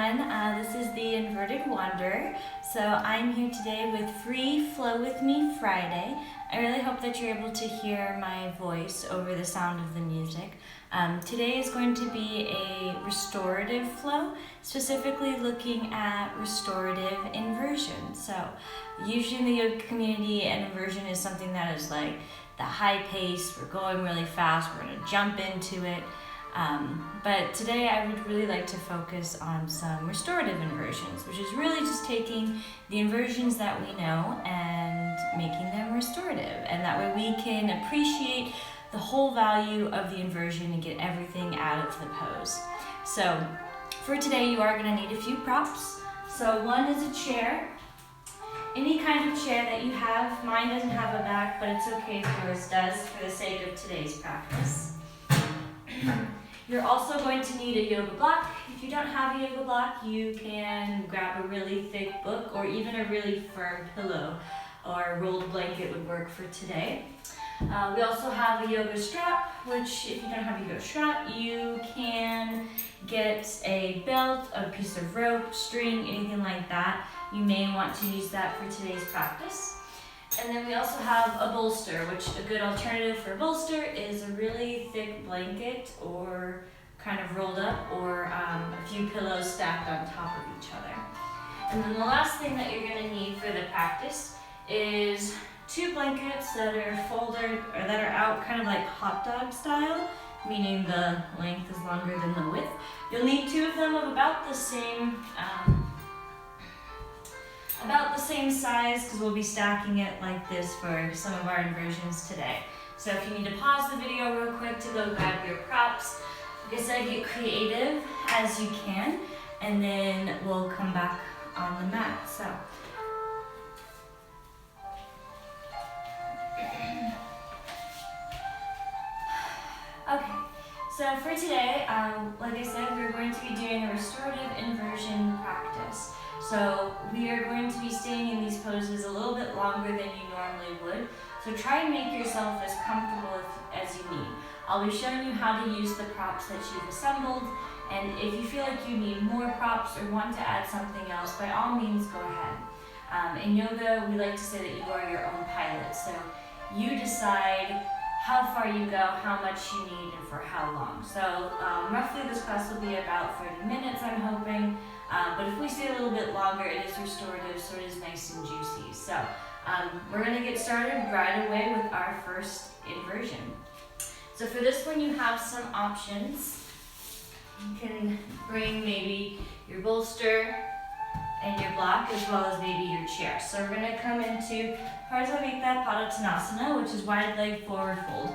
everyone. This is the Inverted Wanderer. So I'm here today with Free Flow With Me Friday. I really hope that you're able to hear my voice over the sound of the music. Today is going to be a restorative flow, specifically looking at restorative inversions. So usually in the yoga community, an inversion is something that is like the high pace, we're going really fast, we're going to jump into it. But today I would really like to focus on some restorative inversions, which is really just taking the inversions that we know and making them restorative. And that way we can appreciate the whole value of the inversion and get everything out of the pose. So for today you are going to need a few props. So one is a chair. Any kind of chair that you have. Mine doesn't have a back, but it's okay if yours does for the sake of today's practice. You're also going to need a yoga block. If you don't have a yoga block, you can grab a really thick book or even a really firm pillow or a rolled blanket would work for today. We also have a yoga strap, which if you don't have a yoga strap, you can get a belt, a piece of rope, string, anything like that. You may want to use that for today's practice. And then we also have a bolster, which a good alternative for a bolster is a really thick blanket or kind of rolled up or a few pillows stacked on top of each other. And then the last thing that you're going to need for the practice is two blankets that are folded or that are out kind of like hot dog style, meaning the length is longer than the width. You'll need two of them of about the same size, because we'll be stacking it like this for some of our inversions today. So if you need to pause the video real quick to go grab your props, like I said, get creative as you can, and then we'll come back on the mat. So okay, so for today, like I said, we're going to be doing a restorative inversion practice. So we are going to be staying in these poses a little bit longer than you normally would. So try and make yourself as comfortable as you need. I'll be showing you how to use the props that you've assembled. And if you feel like you need more props or want to add something else, by all means go ahead. In yoga, we like to say that you are your own pilot. So you decide how far you go, how much you need, and for how long. So roughly this class will be about 30 minutes, I'm hoping. But if we stay a little bit longer, it is restorative, so it is nice and juicy. So we're going to get started right away with our first inversion. So for this one, you have some options. You can bring maybe your bolster and your block, as well as maybe your chair. So we're going to come into Parsvarika Padottanasana, which is wide leg forward fold.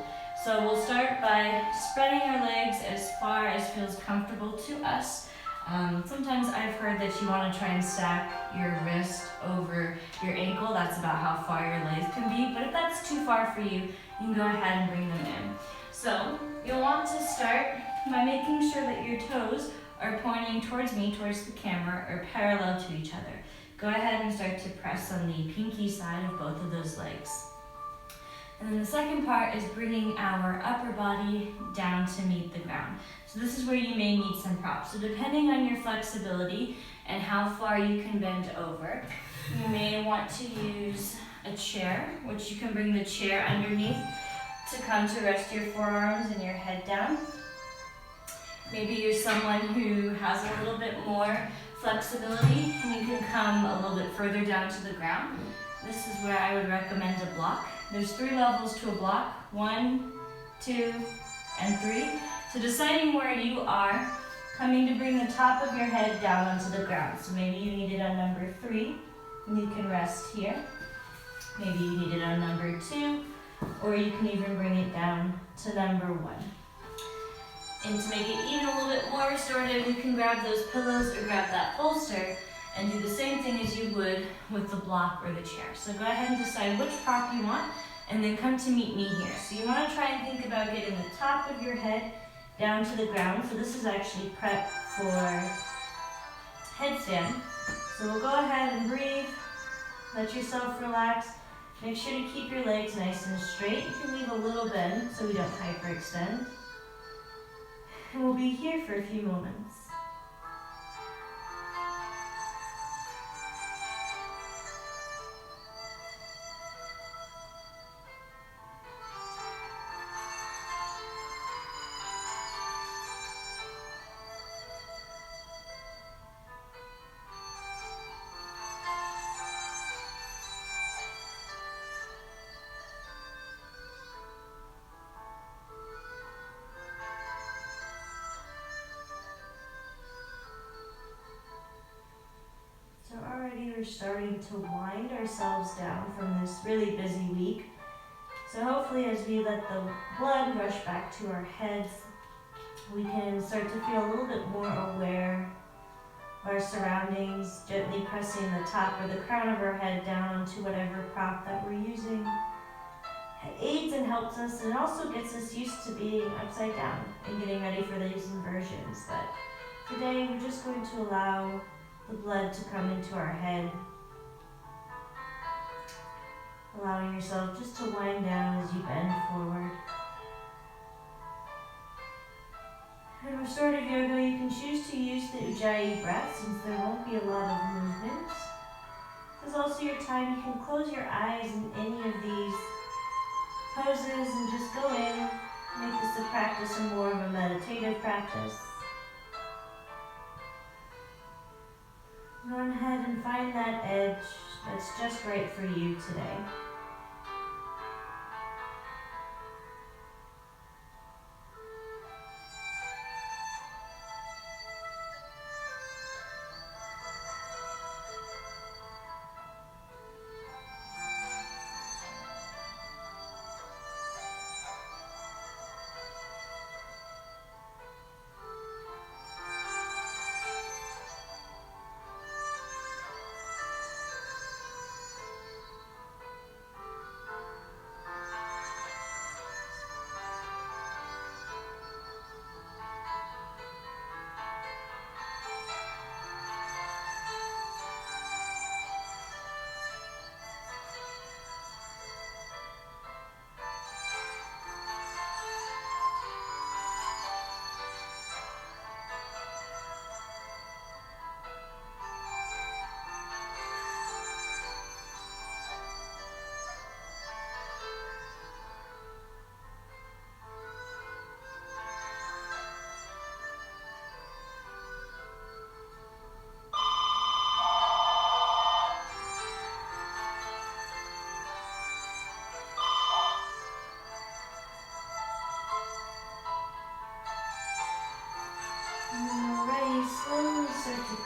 So we'll start by spreading our legs as far as feels comfortable to us. Sometimes I've heard that you want to try and stack your wrist over your ankle. That's about how far your legs can be. But if that's too far for you, you can go ahead and bring them in. So you'll want to start by making sure that your toes are pointing towards me, towards the camera, or parallel to each other. Go ahead and start to press on the pinky side of both of those legs. And then the second part is bringing our upper body down to meet the ground. So this is where you may need some props. So depending on your flexibility and how far you can bend over, you may want to use a chair, which you can bring the chair underneath to come to rest your forearms and your head down. Maybe you're someone who has a little bit more flexibility and you can come a little bit further down to the ground. This is where I would recommend a block. There's 3 levels to a block, 1, 2, and 3. So deciding where you are, coming to bring the top of your head down onto the ground. So maybe you need it on number 3, and you can rest here. Maybe you need it on number 2, or you can even bring it down to number 1. And to make it even a little bit more restorative, you can grab those pillows or grab that bolster and do the same thing as you would with the block or the chair. So go ahead and decide which prop you want, and then come to meet me here. So you want to try and think about getting the top of your head down to the ground. So this is actually prep for headstand. So we'll go ahead and breathe, let yourself relax. Make sure to keep your legs nice and straight. You can leave a little bend so we don't hyperextend. And we'll be here for a few moments. we're starting to wind ourselves down from this really busy week. So hopefully as we let the blood rush back to our heads, we can start to feel a little bit more aware of our surroundings, gently pressing the top or the crown of our head down onto whatever prop that we're using. It aids and helps us, and it also gets us used to being upside down and getting ready for these inversions. But today we're just going to allow the blood to come into our head, allowing yourself just to wind down as you bend forward. In restorative yoga, you can choose to use the Ujjayi breath since there won't be a lot of movement. There's also your time. You can close your eyes in any of these poses and just go in, make this a practice and more of a meditative practice. Go ahead and find that edge that's just right for you today.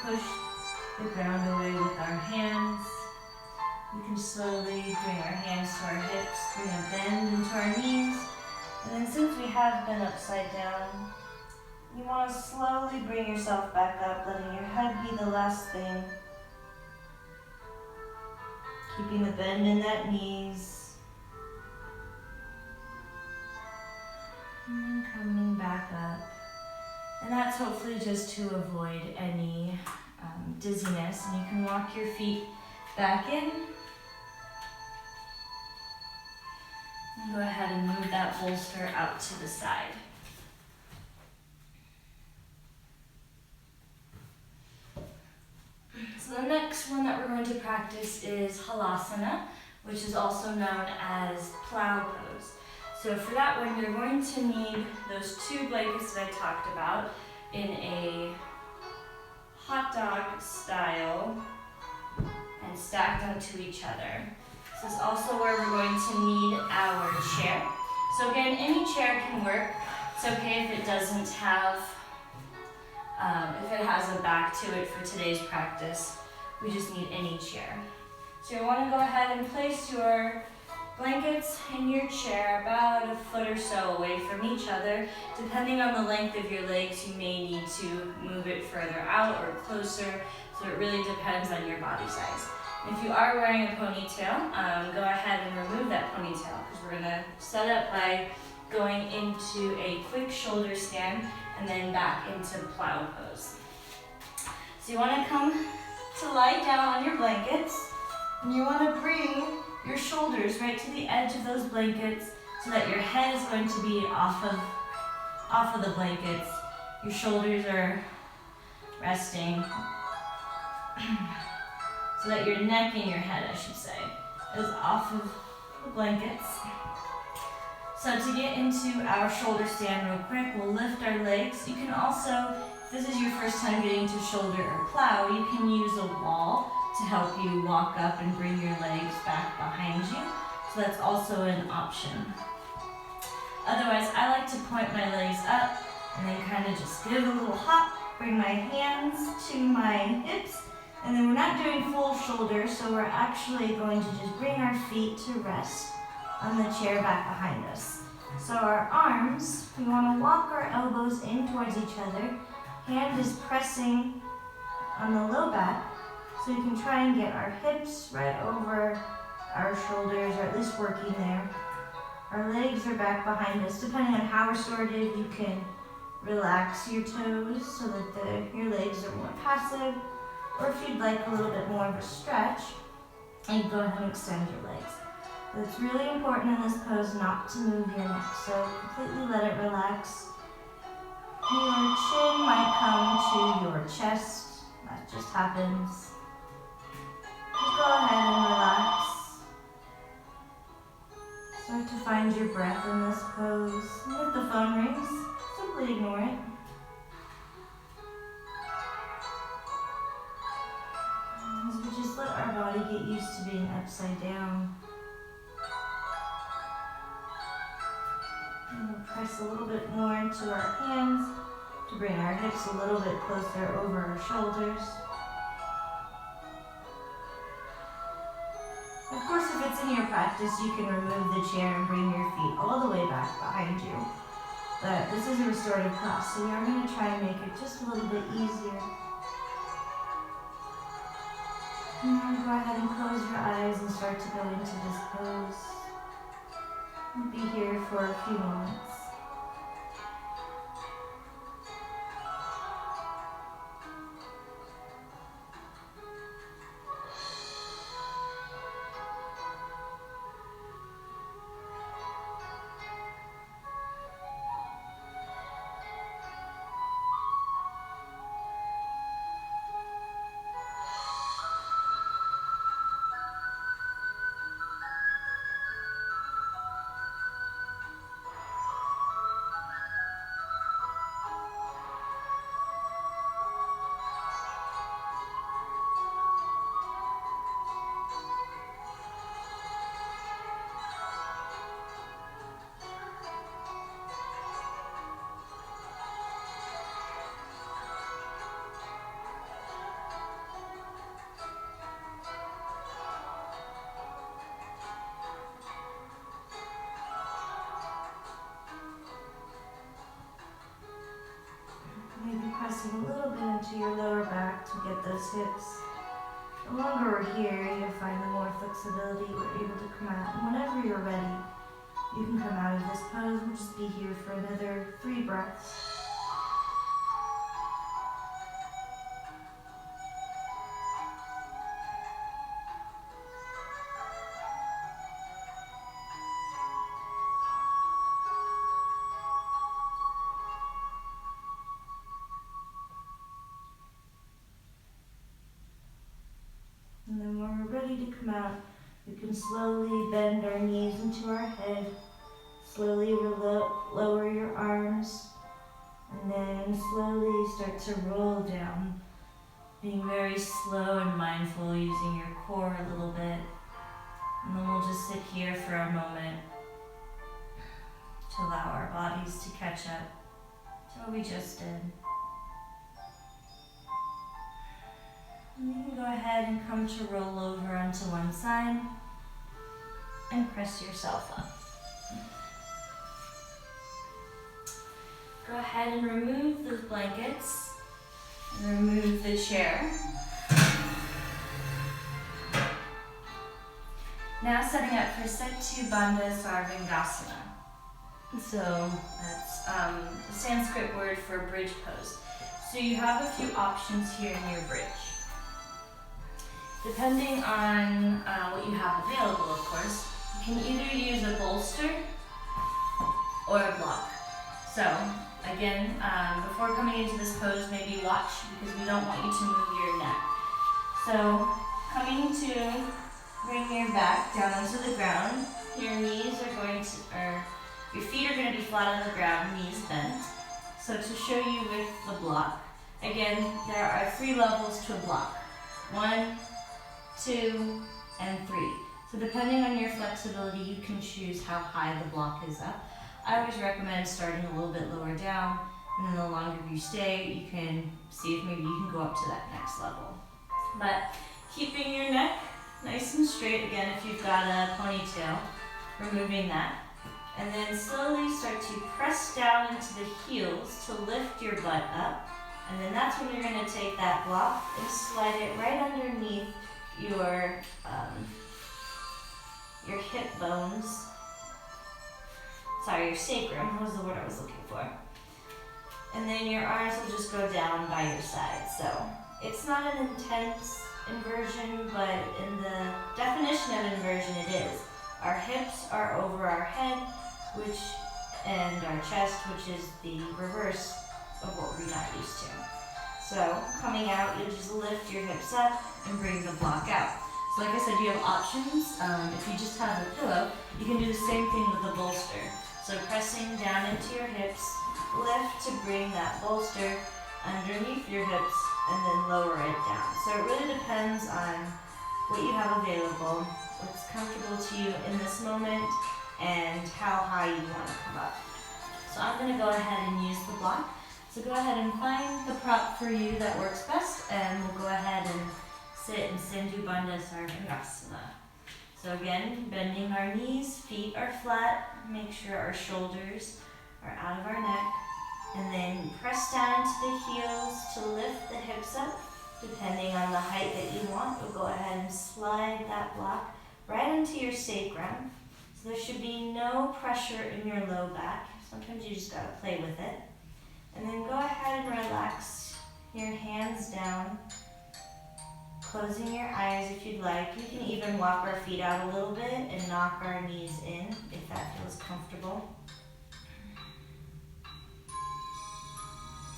Push the ground away with our hands. We can slowly bring our hands to our hips, bring a bend into our knees. And then since we have been upside down, you want to slowly bring yourself back up, letting your head be the last thing. Keeping the bend in that knees. And coming back up. And that's hopefully just to avoid any dizziness. And you can walk your feet back in. And go ahead and move that bolster out to the side. So the next one that we're going to practice is halasana, which is also known as plow pose. So for that one, you're going to need those 2 blankets that I talked about in a hot dog style and stacked onto each other. This is also where we're going to need our chair. So again, any chair can work. It's okay if it doesn't have, if it has a back to it for today's practice. We just need any chair. So you want to go ahead and place your blankets in your chair about a foot or so away from each other. Depending on the length of your legs, you may need to move it further out or closer, so it really depends on your body size. If you are wearing a ponytail, go ahead and remove that ponytail, because we're going to set up by going into a quick shoulder stand and then back into plow pose. So you want to come to lie down on your blankets, and you want to bring your shoulders right to the edge of those blankets so that your head is going to be off of the blankets. Your shoulders are resting so that your neck and your head, I should say, is off of the blankets. So to get into our shoulder stand real quick, we'll lift our legs. You can also, if this is your first time getting to shoulder or plow, you can use a wall to help you walk up and bring your legs back behind you. So that's also an option. Otherwise, I like to point my legs up and then kind of just give a little hop, bring my hands to my hips, And then we're not doing full shoulders, so we're actually going to just bring our feet to rest on the chair back behind us. So our arms, we want to walk our elbows in towards each other. Hand is pressing on the low back, so you can try and get our hips right over our shoulders, or at least working there. Our legs are back behind us. Depending on how restorative, you can relax your toes so that your legs are more passive. Or if you'd like a little bit more of a stretch, you can go ahead and extend your legs. But it's really important in this pose not to move your neck, so completely let it relax. Your chin might come to your chest. That just happens. Go ahead and relax. Start to find your breath in this pose. And if the phone rings, simply ignore it. As we just let our body get used to being upside down. And we'll press a little bit more into our hands to bring our hips a little bit closer over our shoulders. Of course, if it's in your practice, you can remove the chair and bring your feet all the way back behind you. But this is a restorative class, so we are going to try and make it just a little bit easier. And go ahead and close your eyes and start to go into this pose. We'll be here for a few moments. Pressing a little bit into your lower back to get those hips. The longer we're here, you'll find the more flexibility we're able to come out. And whenever you're ready, you can come out of this pose. We'll just be here for another 3 breaths. And then when we're ready to come out, we can slowly bend our knees into our head, slowly lower your arms, and then slowly start to roll down, being very slow and mindful, using your core a little bit. And then we'll just sit here for a moment to allow our bodies to catch up to what we just did. And you can go ahead and come to roll over onto one side and press yourself up. Go ahead and remove the blankets and remove the chair. Now setting up for Setu Bandha Sarvangasana. So that's the Sanskrit word for bridge pose. So you have a few options here in your bridge. Depending on what you have available, of course, you can either use a bolster or a block. So again, before coming into this pose, maybe watch, because we don't want you to move your neck. So coming to bring your back down onto the ground, your knees are going to, or your feet are going to be flat on the ground, knees bent. So to show you with the block, again, there are 3 levels to a block. 1, 2, and 3. So depending on your flexibility, you can choose how high the block is up. I always recommend starting a little bit lower down, and then the longer you stay, you can see if maybe you can go up to that next level. But keeping your neck nice and straight, again, if you've got a ponytail, removing that. And then slowly start to press down into the heels to lift your butt up. And then that's when you're going to take that block and slide it right underneath your hip bones. Sorry, your sacrum was the word I was looking for. And then your arms will just go down by your side. So it's not an intense inversion, but in the definition of inversion it is. Our hips are over our head, and our chest, which is the reverse of what we're not used to. So coming out, you'll just lift your hips up and bring the block out. So like I said, you have options. If you just have a pillow, you can do the same thing with the bolster. So pressing down into your hips, lift to bring that bolster underneath your hips and then lower it down. So it really depends on what you have available, what's comfortable to you in this moment, and how high you want to come up. So I'm going to go ahead and use the block. So go ahead and find the prop for you that works best, and we'll go ahead and sit in Sindhu Bandha Sarvangasana. So again, bending our knees, feet are flat, make sure our shoulders are out of our neck, and then press down into the heels to lift the hips up. Depending on the height that you want, we'll go ahead and slide that block right into your sacrum. So there should be no pressure in your low back. Sometimes you just gotta play with it. And then go ahead and relax your hands down, closing your eyes if you'd like. We can even walk our feet out a little bit and knock our knees in if that feels comfortable.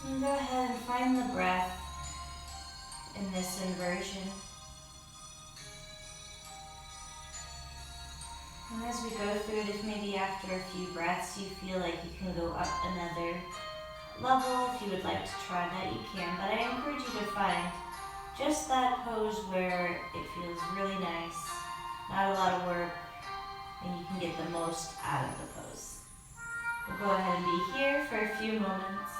And go ahead and find the breath in this inversion. And as we go through it, if maybe after a few breaths you feel like you can go up another level, if you would like to try that, you can. But I encourage you to find just that pose where it feels really nice, not a lot of work, and you can get the most out of the pose. We'll go ahead and be here for a few moments.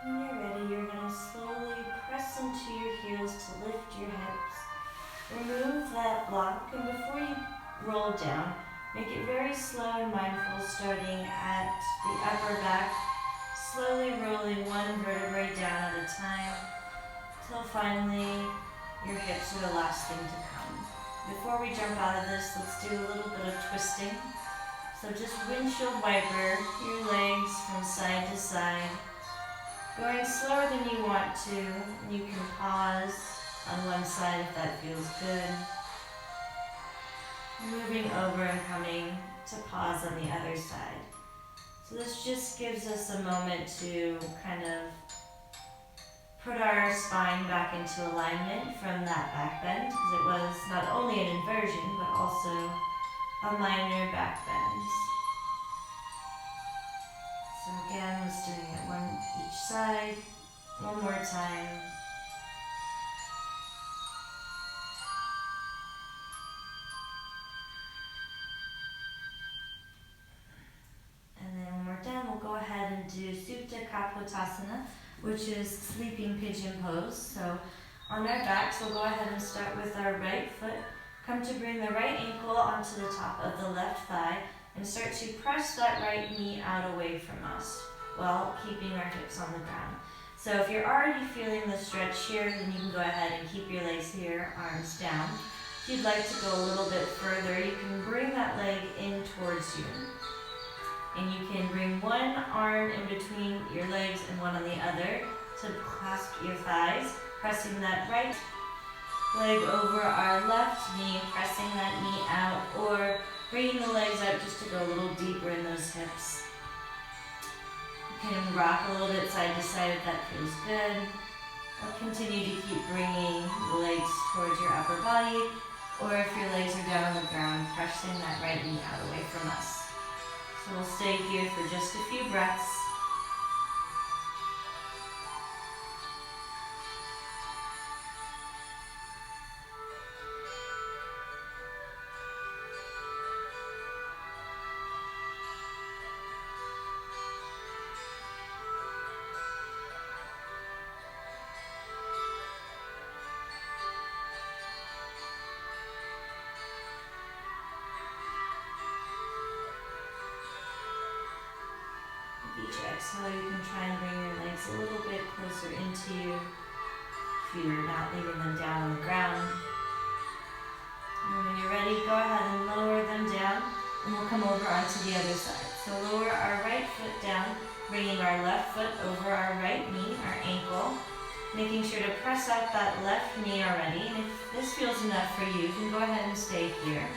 When you're ready, you're going to slowly press into your heels to lift your hips. Remove that block, and before you roll down, Make it very slow and mindful, starting at the upper back, slowly rolling one vertebrae down at a time, till finally your hips are the last thing to come. Before we jump out of this, let's do a little bit of twisting. So just windshield wiper your legs from side to side, going slower than you want to. You can pause on one side if that feels good. Moving over and coming to pause on the other side. So this just gives us a moment to kind of put our spine back into alignment from that back bend, because it was not only an inversion, but also a minor back bend. So again, let's doing it one each side, one more time. And then when we're done, we'll go ahead and do Supta Kapotasana, which is sleeping pigeon pose. So on our backs, we'll go ahead and start with our right foot. Come to bring the right ankle onto the top of the left thigh and start to press that right knee out away from us while keeping our hips on the ground. So if you're already feeling the stretch here, then you can go ahead and keep your legs here, arms down. If you'd like to go a little bit further, you can bring that leg in towards you. And you can bring one arm in between your legs and one on the other to clasp your thighs, pressing that right leg over our left knee, pressing that knee out, or bringing the legs out just to go a little deeper in those hips. You can rock a little bit side to side if that feels good. Or continue to keep bringing the legs towards your upper body, or if your legs are down on the ground, pressing that right knee out away from us. So we'll stay here for just a few breaths. Each exhale, you can try and bring your legs a little bit closer into you if you're not leaving them down on the ground. And when you're ready, go ahead and lower them down, and we'll come over onto the other side. So lower our right foot down, bringing our left foot over our right knee, our ankle, making sure to press out that left knee already. And if this feels enough for you, you can go ahead and stay here.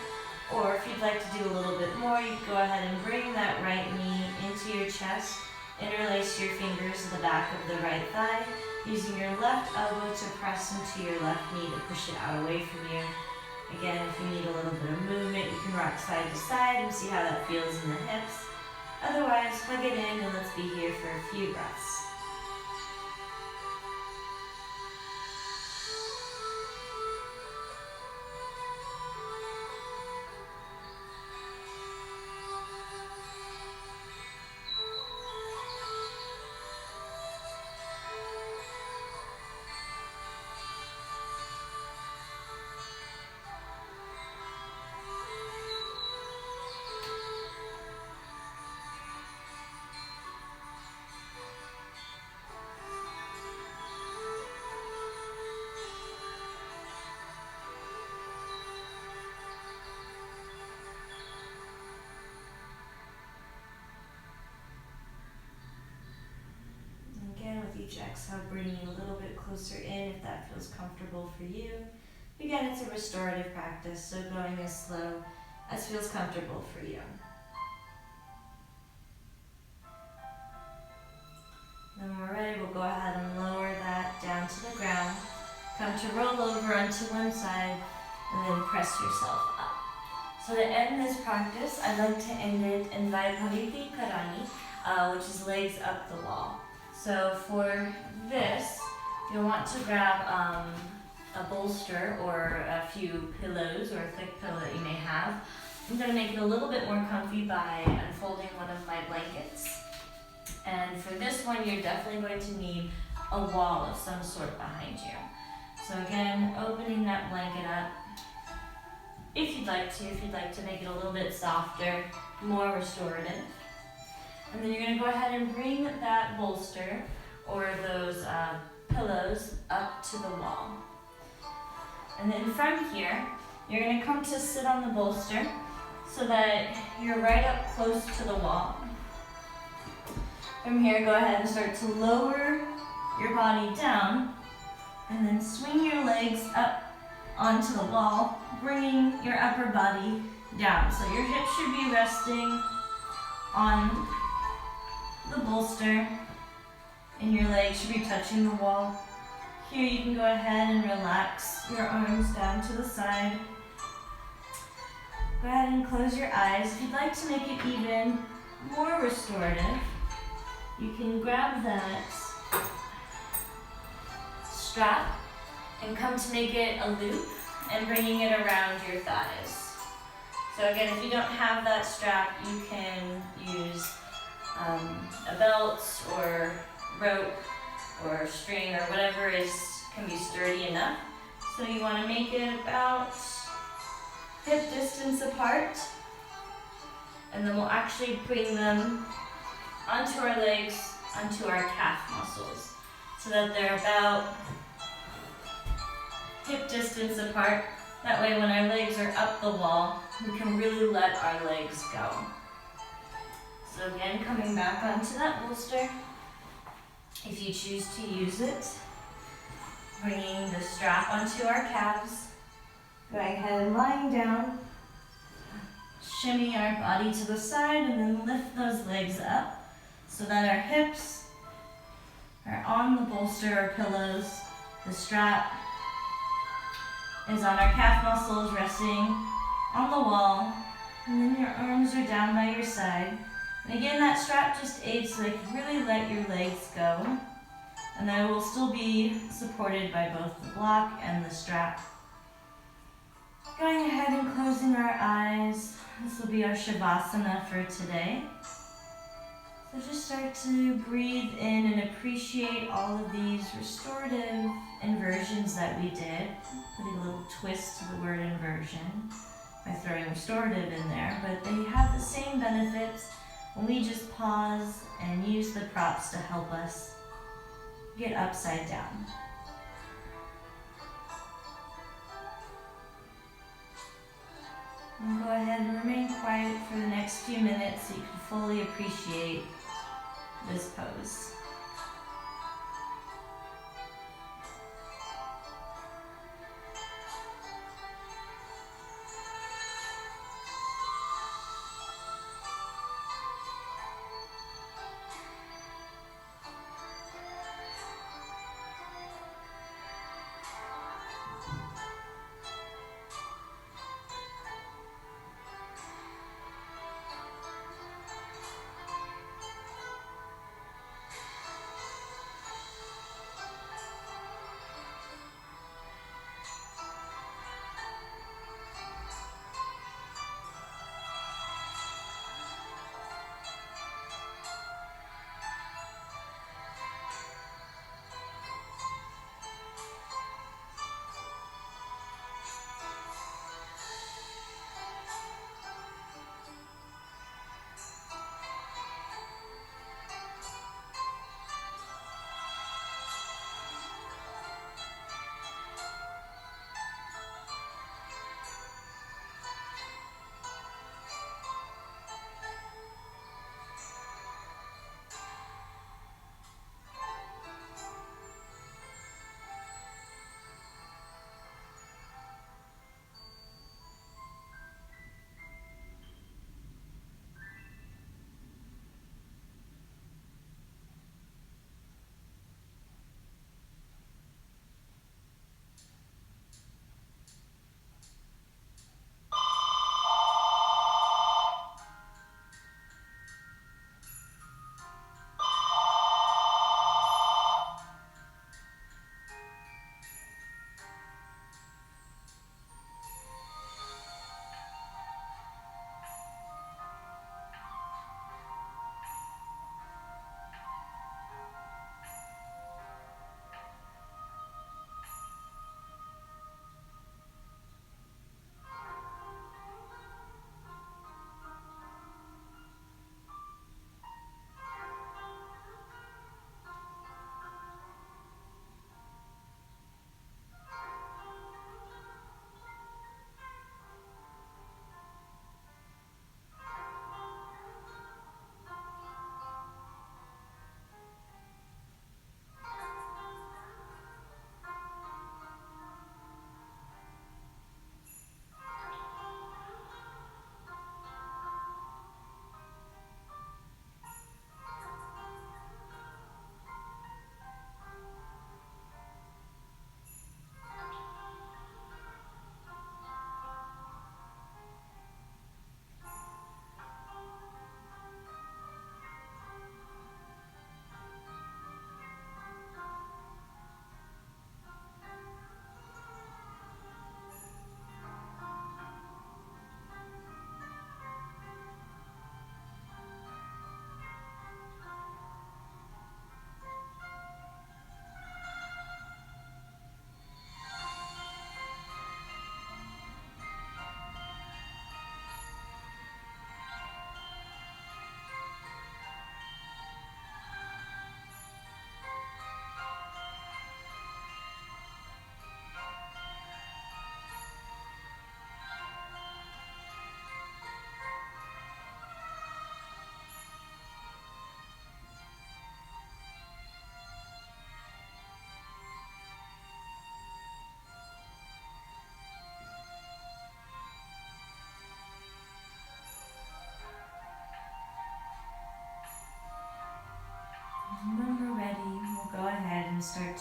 Or if you'd like to do a little bit more, you can go ahead and bring that right knee into your chest, interlace your fingers to the back of the right thigh, using your left elbow to press into your left knee to push it out away from you. Again, if you need a little bit of movement, you can rock side to side and see how that feels in the hips. Otherwise, hug it in and let's be here for a few breaths. With each exhale, bringing a little bit closer in if that feels comfortable for you. Again, it's a restorative practice, so going as slow as feels comfortable for you. Then when we're ready, we'll go ahead and lower that down to the ground. Come to roll over onto one side and then press yourself up. So to end this practice, I'd like to end it in Vaipariti Karani, which is legs up the wall. So for this, you'll want to grab a bolster or a few pillows or a thick pillow that you may have. I'm going to make it a little bit more comfy by unfolding one of my blankets. And for this one, you're definitely going to need a wall of some sort behind you. So again, opening that blanket up, if you'd like to make it a little bit softer, more restorative. And then you're going to go ahead and bring that bolster or those pillows up to the wall. And then from here, you're going to come to sit on the bolster so that you're right up close to the wall. From here, go ahead and start to lower your body down and then swing your legs up onto the wall, bringing your upper body down. So your hips should be resting on the bolster and your legs should be touching the wall. Here you can go ahead and relax your arms down to the side. Go ahead and close your eyes. If you'd like to make it even more restorative, you can grab that strap and come to make it a loop and bringing it around your thighs. So again, if you don't have that strap, you can use a belt or rope or string or whatever can be sturdy enough. So you want to make it about hip distance apart, and then we'll actually bring them onto our legs, onto our calf muscles, so that they're about hip distance apart. That way when our legs are up the wall, we can really let our legs go. So again, coming back onto that bolster, if you choose to use it, bringing the strap onto our calves, going ahead and lying down, shimmy our body to the side and then lift those legs up so that our hips are on the bolster or pillows. The strap is on our calf muscles resting on the wall, and then your arms are down by your side. And again, that strap just aids so they can really let your legs go, and they will still be supported by both the block and the strap. Going ahead and closing our eyes. This will be our Shavasana for today. So just start to breathe in and appreciate all of these restorative inversions that we did. Putting a little twist to the word inversion by throwing restorative in there, but they have the same benefits when we just pause and use the props to help us get upside down. And go ahead and remain quiet for the next few minutes so you can fully appreciate this pose.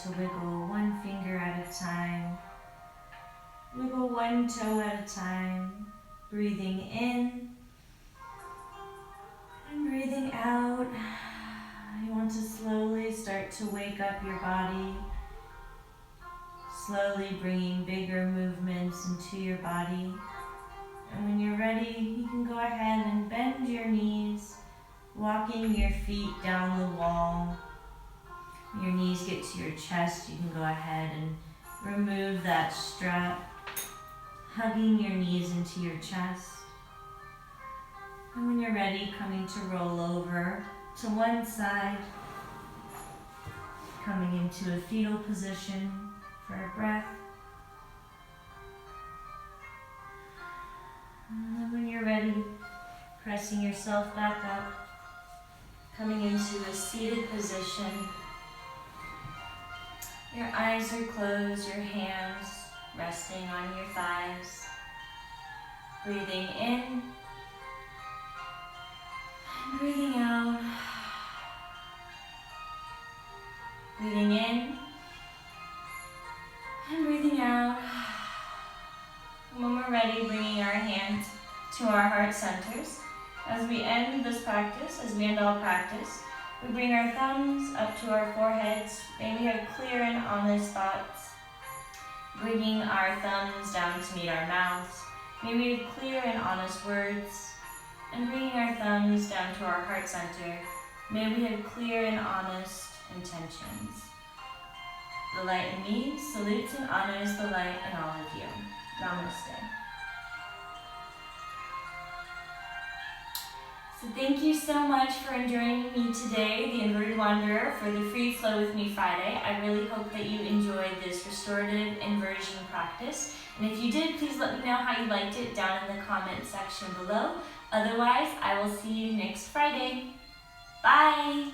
to wiggle one finger at a time. Wiggle one toe at a time. Breathing in and breathing out. You want to slowly start to wake up your body. Slowly bringing bigger movements into your body. And when you're ready, you can go ahead and bend your knees, walking your feet down the wall. When your knees get to your chest, you can go ahead and remove that strap, hugging your knees into your chest. And when you're ready, coming to roll over to one side, coming into a fetal position for a breath. And then when you're ready, pressing yourself back up, coming into a seated position. Your eyes are closed, your hands resting on your thighs. Breathing in and breathing out. Breathing in and breathing out. And when we're ready, bringing our hands to our heart centers. As we end this practice, as we end all practice, we bring our thumbs up to our foreheads. May we have clear and honest thoughts. Bringing our thumbs down to meet our mouths. May we have clear and honest words. And bringing our thumbs down to our heart center. May we have clear and honest intentions. The light in me salutes and honors the light in all of you. Namaste. So thank you so much for joining me today, the Inverted Wanderer, for the Free Flow with Me Friday. I really hope that you enjoyed this restorative inversion practice. And if you did, please let me know how you liked it down in the comment section below. Otherwise, I will see you next Friday. Bye!